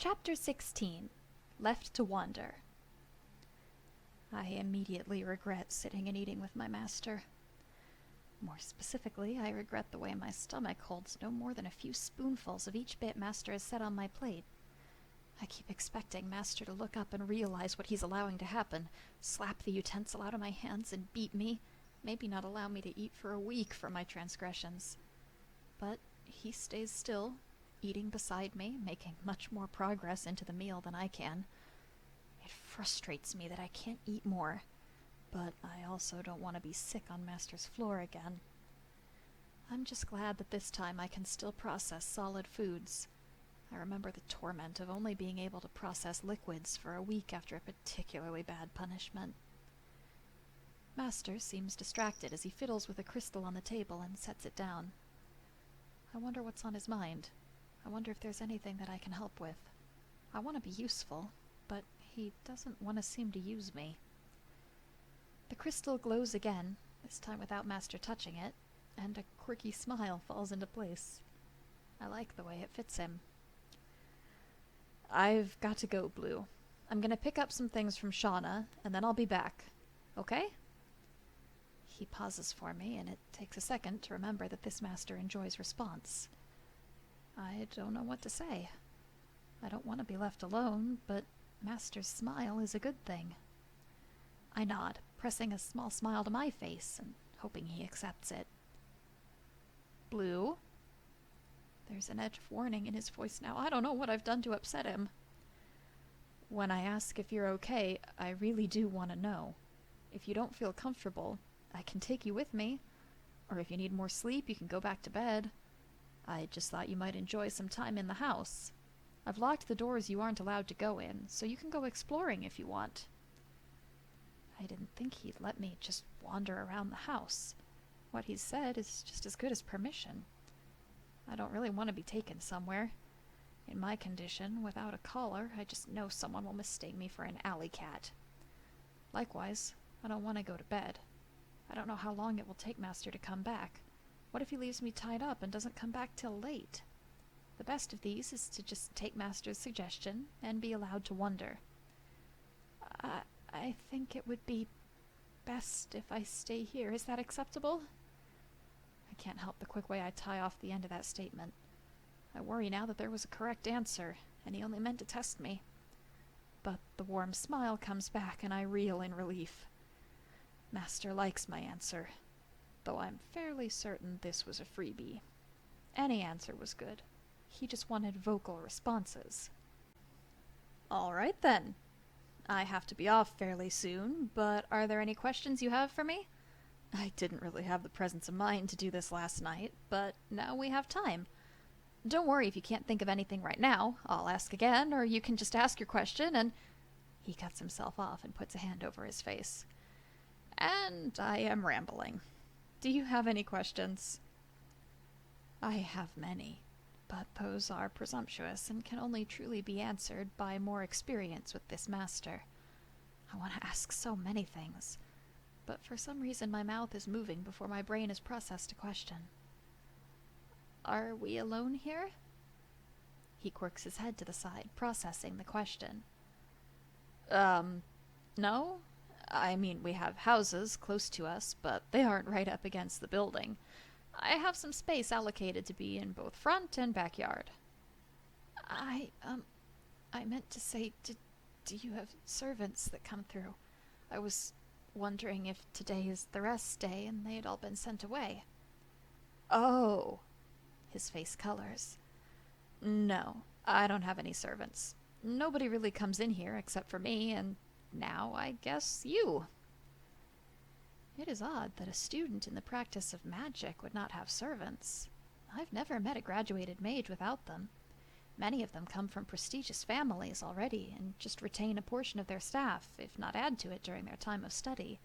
Chapter 16. Left to Wander. I immediately regret sitting and eating with my master. More specifically, I regret the way my stomach holds no more than a few spoonfuls of each bit Master has set on my plate. I keep expecting Master to look up and realize what he's allowing to happen, slap the utensil out of my hands and beat me, maybe not allow me to eat for a week for my transgressions. But he stays still, eating beside me, making much more progress into the meal than I can. It frustrates me that I can't eat more, but I also don't want to be sick on Master's floor again. I'm just glad that this time I can still process solid foods. I remember the torment of only being able to process liquids for a week after a particularly bad punishment. Master seems distracted as he fiddles with a crystal on the table and sets it down. I wonder what's on his mind. I wonder if there's anything that I can help with. I want to be useful, but he doesn't want to seem to use me. The crystal glows again, this time without Master touching it, and a quirky smile falls into place. I like the way it fits him. I've got to go, Blue. I'm going to pick up some things from Shauna, and then I'll be back. Okay? He pauses for me, and it takes a second to remember that this master enjoys response. I don't know what to say. I don't want to be left alone, but Master's smile is a good thing. I nod, pressing a small smile to my face and hoping he accepts it. Blue? There's an edge of warning in his voice now. I don't know what I've done to upset him. When I ask if you're okay, I really do want to know. If you don't feel comfortable, I can take you with me. Or if you need more sleep, you can go back to bed. I just thought you might enjoy some time in the house. I've locked the doors you aren't allowed to go in, so you can go exploring if you want. I didn't think he'd let me just wander around the house. What he's said is just as good as permission. I don't really want to be taken somewhere. In my condition, without a collar, I just know someone will mistake me for an alley cat. Likewise, I don't want to go to bed. I don't know how long it will take Master to come back. What if he leaves me tied up and doesn't come back till late? The best of these is to just take Master's suggestion and be allowed to wonder. I think it would be best if I stay here. Is that acceptable? I can't help the quick way I tie off the end of that statement. I worry now that there was a correct answer, and he only meant to test me. But the warm smile comes back, and I reel in relief. Master likes my answer, though I'm fairly certain this was a freebie. Any answer was good. He just wanted vocal responses. All right, then. I have to be off fairly soon, but are there any questions you have for me? I didn't really have the presence of mind to do this last night, but now we have time. Don't worry if you can't think of anything right now. I'll ask again, or you can just ask your question and... He cuts himself off and puts a hand over his face. And I am rambling. Do you have any questions? I have many, but those are presumptuous and can only truly be answered by more experience with this master. I want to ask so many things, but for some reason my mouth is moving before my brain has processed a question. Are we alone here? He quirks his head to the side, processing the question. No. I mean, we have houses close to us, but they aren't right up against the building. I have some space allocated to be in both front and backyard. I meant to say, do you have servants that come through? I was wondering if today is the rest day and they had all been sent away. Oh, his face colors. No, I don't have any servants. Nobody really comes in here except for me, and now I guess you. It is odd that a student in the practice of magic would not have servants. I've never met a graduated mage without them. Many of them come from prestigious families already and just retain a portion of their staff, if not add to it during their time of study.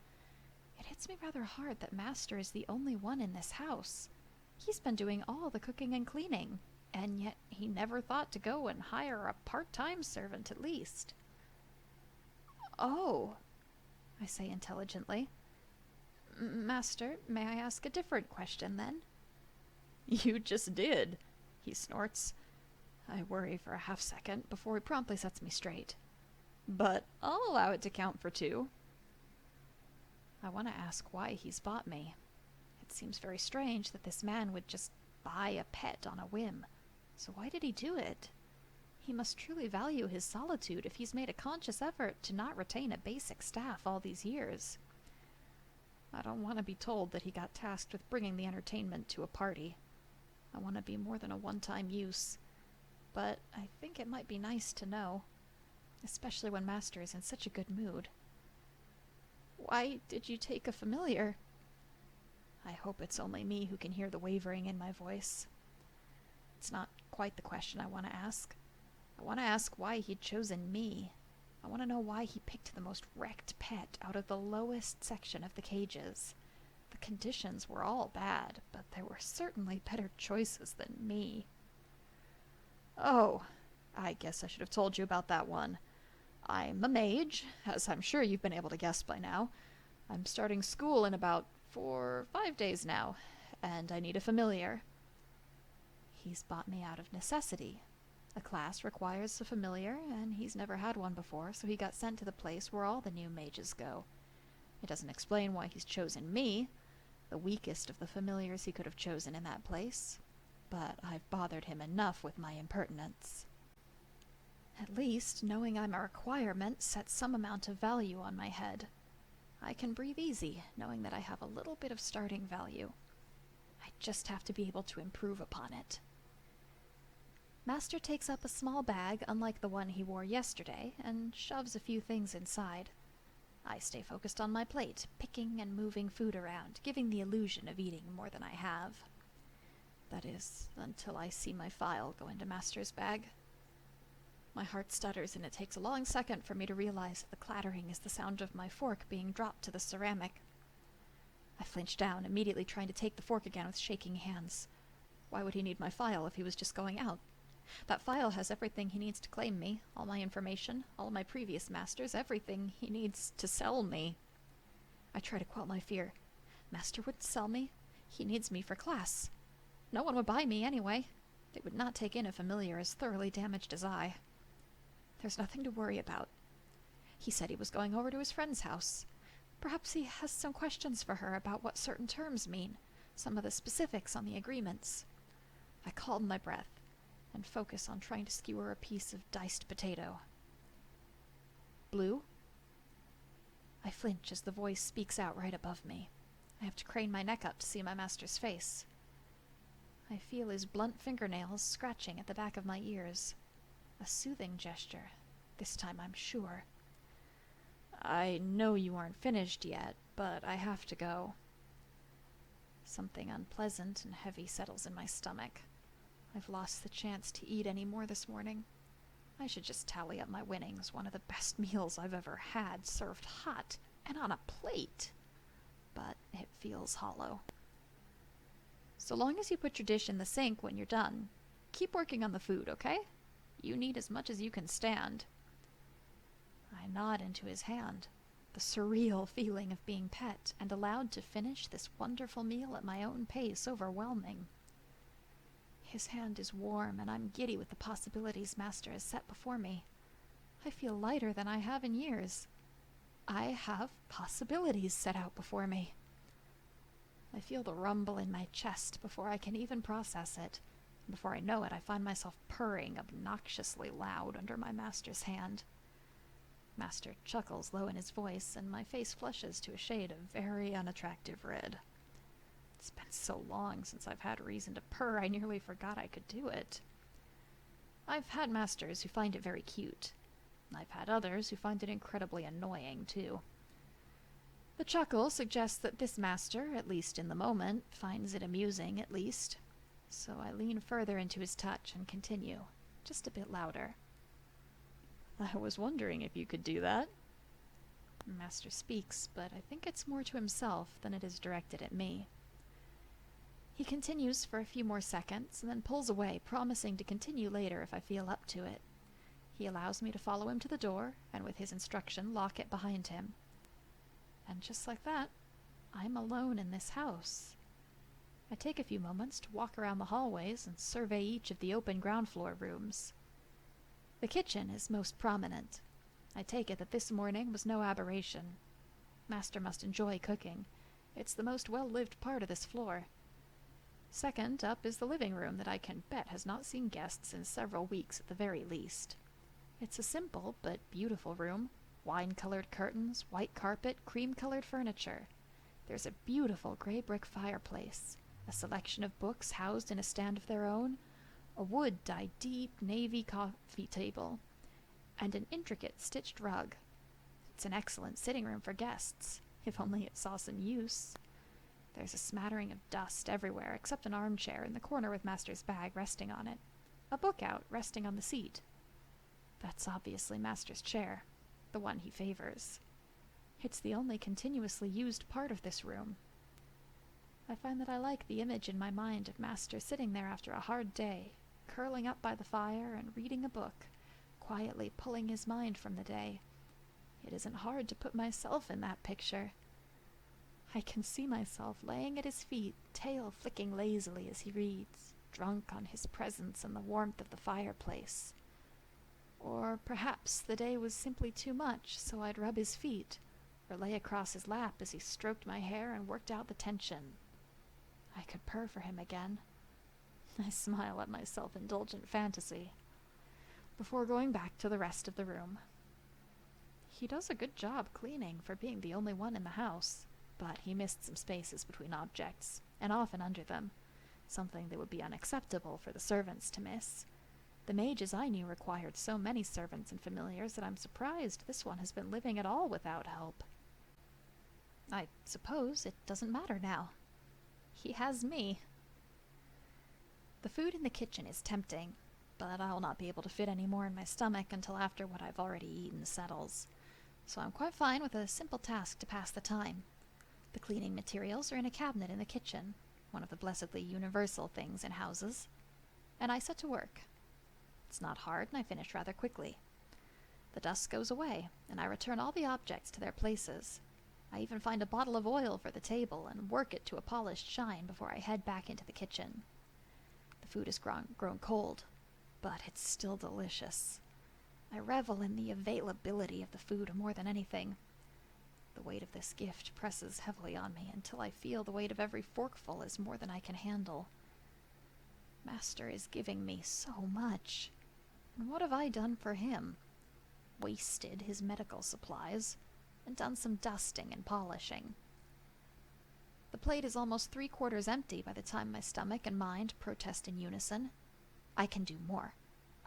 It hits me rather hard that Master is the only one in this house. He's been doing all the cooking and cleaning, and yet he never thought to go and hire a part-time servant at least. Oh, I say intelligently. Master, may I ask a different question, then? You just did, he snorts. I worry for a half-second before he promptly sets me straight. But I'll allow it to count for 2. I want to ask why he's bought me. It seems very strange that this man would just buy a pet on a whim. So why did he do it? He must truly value his solitude if he's made a conscious effort to not retain a basic staff all these years. I don't want to be told that he got tasked with bringing the entertainment to a party. I want to be more than a one-time use. But I think it might be nice to know, especially when Master is in such a good mood. Why did you take a familiar? I hope it's only me who can hear the wavering in my voice. It's not quite the question I want to ask. I want to ask why he'd chosen me. I want to know why he picked the most wrecked pet out of the lowest section of the cages. The conditions were all bad, but there were certainly better choices than me. Oh, I guess I should have told you about that one. I'm a mage, as I'm sure you've been able to guess by now. I'm starting school in about 4 or 5 days now, and I need a familiar. He's bought me out of necessity. A class requires a familiar, and he's never had one before, so he got sent to the place where all the new mages go. It doesn't explain why he's chosen me, the weakest of the familiars he could have chosen in that place, but I've bothered him enough with my impertinence. At least, knowing I'm a requirement sets some amount of value on my head. I can breathe easy, knowing that I have a little bit of starting value. I just have to be able to improve upon it. Master takes up a small bag, unlike the one he wore yesterday, and shoves a few things inside. I stay focused on my plate, picking and moving food around, giving the illusion of eating more than I have. That is, until I see my file go into Master's bag. My heart stutters, and it takes a long second for me to realize that the clattering is the sound of my fork being dropped to the ceramic. I flinch down, immediately trying to take the fork again with shaking hands. Why would he need my file if he was just going out? That file has everything he needs to claim me, all my information, all my previous masters, everything he needs to sell me. I try to quell my fear. Master wouldn't sell me. He needs me for class. No one would buy me anyway. They would not take in a familiar as thoroughly damaged as I. There's nothing to worry about. He said he was going over to his friend's house. Perhaps he has some questions for her about what certain terms mean, some of the specifics on the agreements. I calm my breath and focus on trying to skewer a piece of diced potato. Blue? I flinch as the voice speaks out right above me. I have to crane my neck up to see my master's face. I feel his blunt fingernails scratching at the back of my ears. A soothing gesture, this time I'm sure. I know you aren't finished yet, but I have to go. Something unpleasant and heavy settles in my stomach. I've lost the chance to eat any more this morning. I should just tally up my winnings, one of the best meals I've ever had, served hot and on a plate. But it feels hollow. So long as you put your dish in the sink when you're done, keep working on the food, okay? You need as much as you can stand. I nod into his hand, the surreal feeling of being pet and allowed to finish this wonderful meal at my own pace overwhelming. His hand is warm, and I'm giddy with the possibilities Master has set before me. I feel lighter than I have in years. I have possibilities set out before me. I feel the rumble in my chest before I can even process it. Before I know it, I find myself purring obnoxiously loud under my master's hand. Master chuckles low in his voice, and my face flushes to a shade of very unattractive red. It's been so long since I've had reason to purr, I nearly forgot I could do it. I've had masters who find it very cute. I've had others who find it incredibly annoying, too. The chuckle suggests that this master, at least in the moment, finds it amusing, at least. So I lean further into his touch and continue, just a bit louder. I was wondering if you could do that. Master speaks, but I think it's more to himself than it is directed at me. He continues for a few more seconds and then pulls away, promising to continue later if I feel up to it. He allows me to follow him to the door, and with his instruction, lock it behind him. And just like that, I'm alone in this house. I take a few moments to walk around the hallways and survey each of the open ground floor rooms. The kitchen is most prominent. I take it that this morning was no aberration. Master must enjoy cooking. It's the most well-lived part of this floor. Second up is the living room that I can bet has not seen guests in several weeks at the very least. It's a simple but beautiful room. Wine-colored curtains, white carpet, cream-colored furniture. There's a beautiful gray brick fireplace, a selection of books housed in a stand of their own, a wood-dyed deep navy coffee table, and an intricate stitched rug. It's an excellent sitting room for guests, if only it saw some use. There's a smattering of dust everywhere except an armchair in the corner with Master's bag resting on it, a book out resting on the seat. That's obviously Master's chair, the one he favors. It's the only continuously used part of this room. I find that I like the image in my mind of Master sitting there after a hard day, curling up by the fire and reading a book, quietly pulling his mind from the day. It isn't hard to put myself in that picture. I can see myself laying at his feet, tail flicking lazily as he reads, drunk on his presence and the warmth of the fireplace. Or perhaps the day was simply too much, so I'd rub his feet, or lay across his lap as he stroked my hair and worked out the tension. I could purr for him again. I smile at my self-indulgent fantasy, before going back to the rest of the room. He does a good job cleaning for being the only one in the house, but he missed some spaces between objects, and often under them, something that would be unacceptable for the servants to miss. The mages I knew required so many servants and familiars that I'm surprised this one has been living at all without help. I suppose it doesn't matter now. He has me. The food in the kitchen is tempting, but I'll not be able to fit any more in my stomach until after what I've already eaten settles, so I'm quite fine with a simple task to pass the time. The cleaning materials are in a cabinet in the kitchen, one of the blessedly universal things in houses, and I set to work. It's not hard, and I finish rather quickly. The dust goes away, and I return all the objects to their places. I even find a bottle of oil for the table and work it to a polished shine before I head back into the kitchen. The food has grown cold, but it's still delicious. I revel in the availability of the food more than anything. The weight of this gift presses heavily on me until I feel the weight of every forkful is more than I can handle. Master is giving me so much. And what have I done for him? Wasted his medical supplies, and done some dusting and polishing. The plate is almost 3/4 empty by the time my stomach and mind protest in unison. I can do more.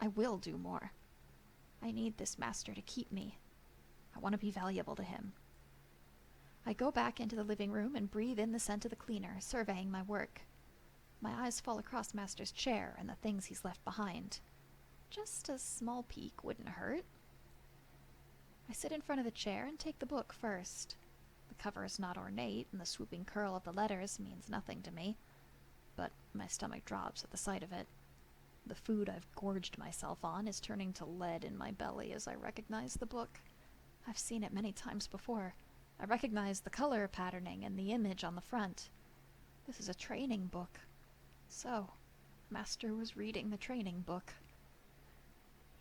I will do more. I need this master to keep me. I want to be valuable to him. I go back into the living room and breathe in the scent of the cleaner, surveying my work. My eyes fall across Master's chair and the things he's left behind. Just a small peek wouldn't hurt. I sit in front of the chair and take the book first. The cover is not ornate, and the swooping curl of the letters means nothing to me, but my stomach drops at the sight of it. The food I've gorged myself on is turning to lead in my belly as I recognize the book. I've seen it many times before. I recognize the color patterning and the image on the front. This is a training book. So, Master was reading the training book.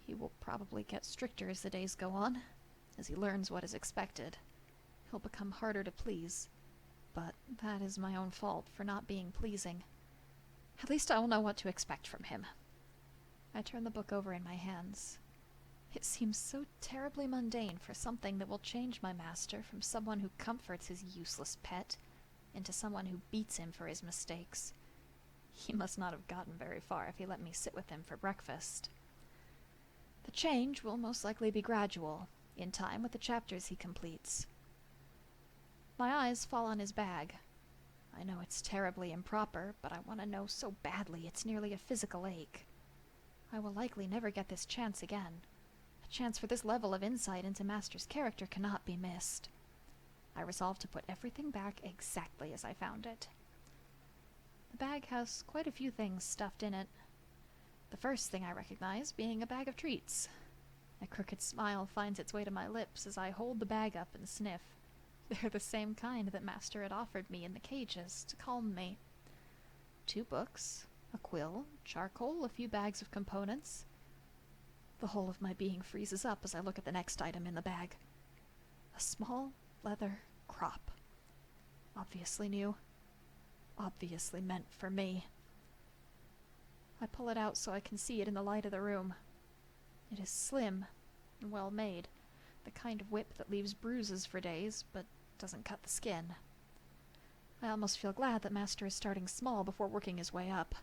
He will probably get stricter as the days go on, as he learns what is expected. He'll become harder to please, but that is my own fault for not being pleasing. At least I will know what to expect from him. I turn the book over in my hands. It seems so terribly mundane for something that will change my master from someone who comforts his useless pet into someone who beats him for his mistakes. He must not have gotten very far if he let me sit with him for breakfast. The change will most likely be gradual, in time with the chapters he completes. My eyes fall on his bag. I know it's terribly improper, but I want to know so badly it's nearly a physical ache. I will likely never get this chance again. A chance for this level of insight into Master's character cannot be missed. I resolve to put everything back exactly as I found it. The bag has quite a few things stuffed in it. The first thing I recognize being a bag of treats. A crooked smile finds its way to my lips as I hold the bag up and sniff. They're the same kind that Master had offered me in the cages to calm me. 2 books, a quill, charcoal, a few bags of components. The whole of my being freezes up as I look at the next item in the bag. A small leather crop. Obviously new. Obviously meant for me. I pull it out so I can see it in the light of the room. It is slim and well made, the kind of whip that leaves bruises for days, but doesn't cut the skin. I almost feel glad that Master is starting small before working his way up.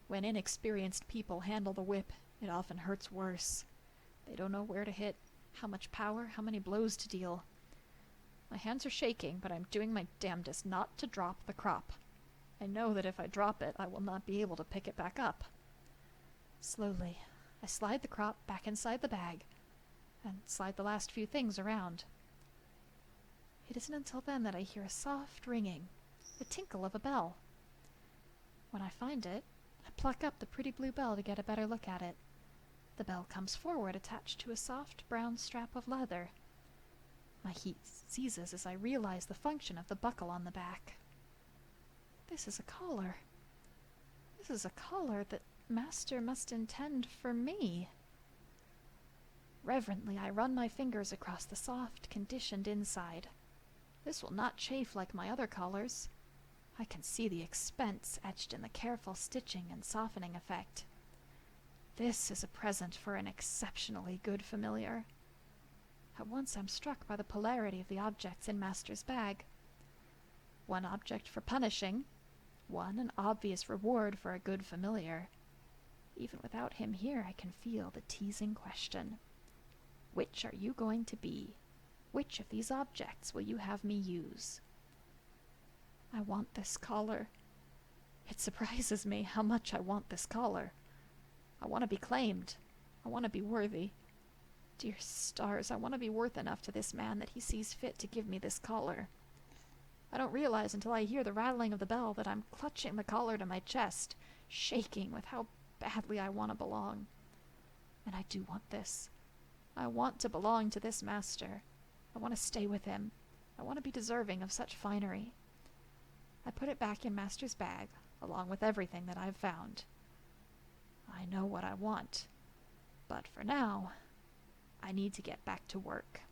When inexperienced people handle the whip, it often hurts worse. They don't know where to hit, how much power, how many blows to deal. My hands are shaking, but I'm doing my damnedest not to drop the crop. I know that if I drop it, I will not be able to pick it back up. Slowly, I slide the crop back inside the bag, and slide the last few things around. It isn't until then that I hear a soft ringing, the tinkle of a bell. When I find it, I pluck up the pretty blue bell to get a better look at it. The bell comes forward attached to a soft brown strap of leather. My heat seizes as I realize the function of the buckle on the back. This is a collar. This is a collar that Master must intend for me. Reverently, I run my fingers across the soft, conditioned inside. This will not chafe like my other collars. I can see the expense etched in the careful stitching and softening effect. This is a present for an exceptionally good familiar. At once I'm struck by the polarity of the objects in Master's bag. One object for punishing, one an obvious reward for a good familiar. Even without him here, I can feel the teasing question. Which are you going to be? Which of these objects will you have me use? I want this collar. It surprises me how much I want this collar. I want to be claimed. I want to be worthy. Dear stars, I want to be worth enough to this man that he sees fit to give me this collar. I don't realize until I hear the rattling of the bell that I'm clutching the collar to my chest, shaking with how badly I want to belong. And I do want this. I want to belong to this master. I want to stay with him. I want to be deserving of such finery. I put it back in Master's bag, along with everything that I've found. I know what I want, but for now, I need to get back to work.